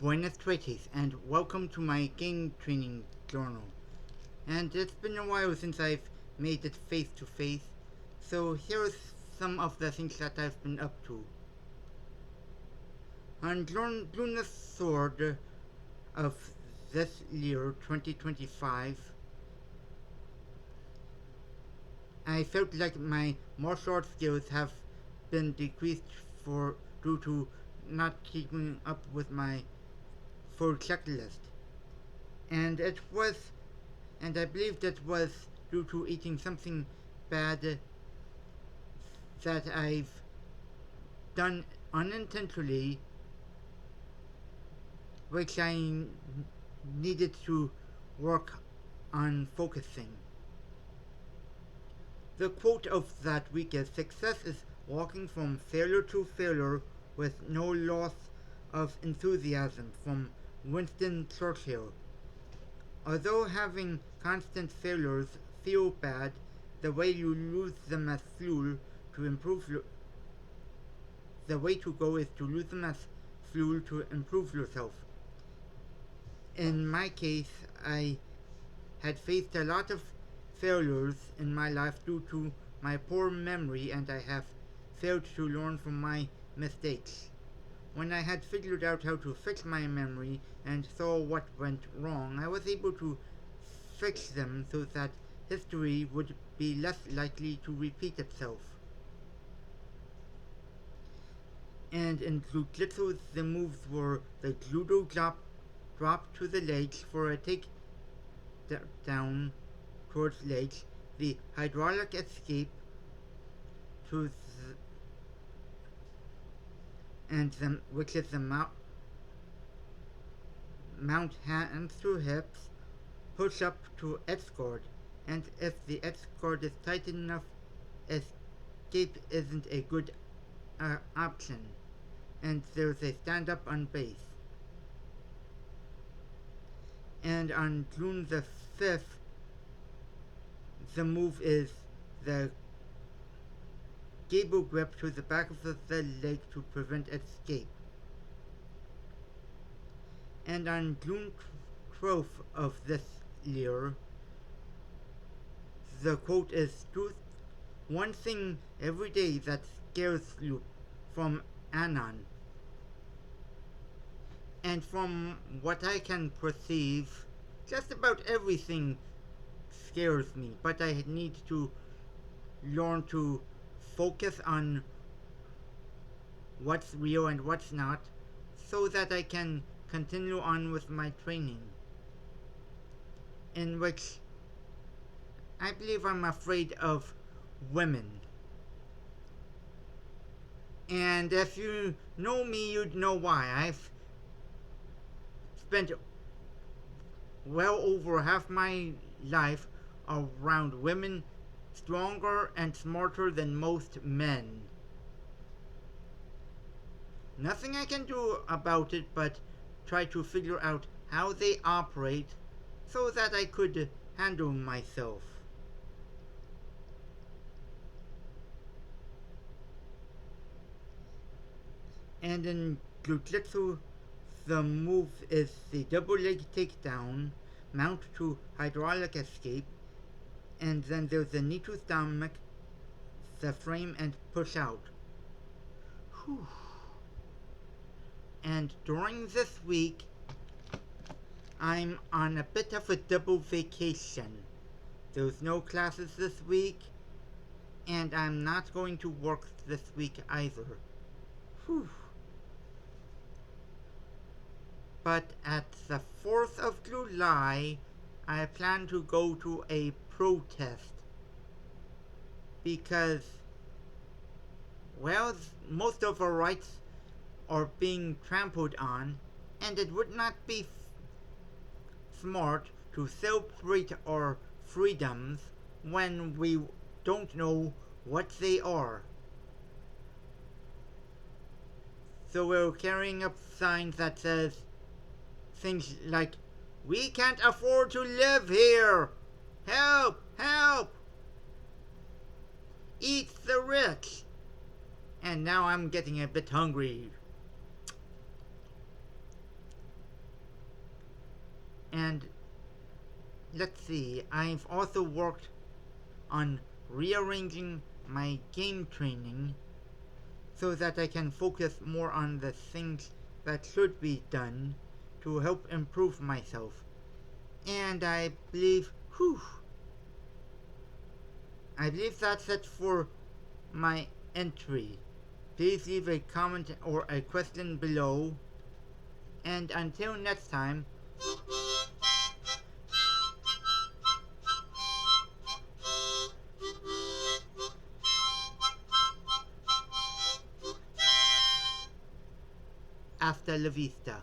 Buenas tardes, and welcome to my game training journal. And it's been a while since I've made it face to face, so here's some of the things that I've been up to. On Lunar Sword of this year, 2025, I felt like my martial arts skills have been decreased due to not keeping up with my full checklist. And it was and I believe that was due to eating something bad that I've done unintentionally, which I needed to work on focusing. The quote of that week is: "Success is walking from failure to failure with no loss of enthusiasm," from Winston Churchill. Although having constant failures feel bad, the way you use them as fuel to improve the way to go is to use them as fuel to improve yourself. In my case, I had faced a lot of failures in my life due to my poor memory, and I have failed to learn from my mistakes. When I had figured out how to fix my memory and saw what went wrong, I was able to fix them so that history would be less likely to repeat itself. And in Jiu-Jitsu, the moves were the judo drop to the legs for a take down towards legs, the hydraulic escape to which is the mount hands to hips, push up to escort, and if the escort is tight enough, escape isn't a good option, and there's a stand up on base. And on June the 5th, the move is the gable grip to the back of the leg to prevent escape. And on June 12th of this year, the quote is: "Do one thing every day that scares you," from Anon. And from what I can perceive, just about everything scares me, but I need to learn to focus on what's real and what's not so that I can continue on with my training, in which I believe I'm afraid of women. And if you know me, you'd know why. I've spent well over half my life around women stronger and smarter than most men. Nothing I can do about it but try to figure out how they operate so that I could handle myself. And in Jiu-Jitsu, the move is the double leg takedown, mount to hydraulic escape, and then there's the knee to stomach, the frame, and push out. Whew. And during this week, I'm on a bit of a double vacation. There's no classes this week, and I'm not going to work this week either. Whew. But at the 4th of July, I plan to go to a protest because, well, most of our rights are being trampled on, and it would not be smart to celebrate our freedoms when we don't know what they are. So we're carrying up signs that says things like, "We can't afford to live here! Help! Help! Eat the rich!" And now I'm getting a bit hungry. And let's see, I've also worked on rearranging my game training so that I can focus more on the things that should be done to help improve myself. And I believe that's it for my entry. Please leave a comment or a question below. And until next time, hasta la vista.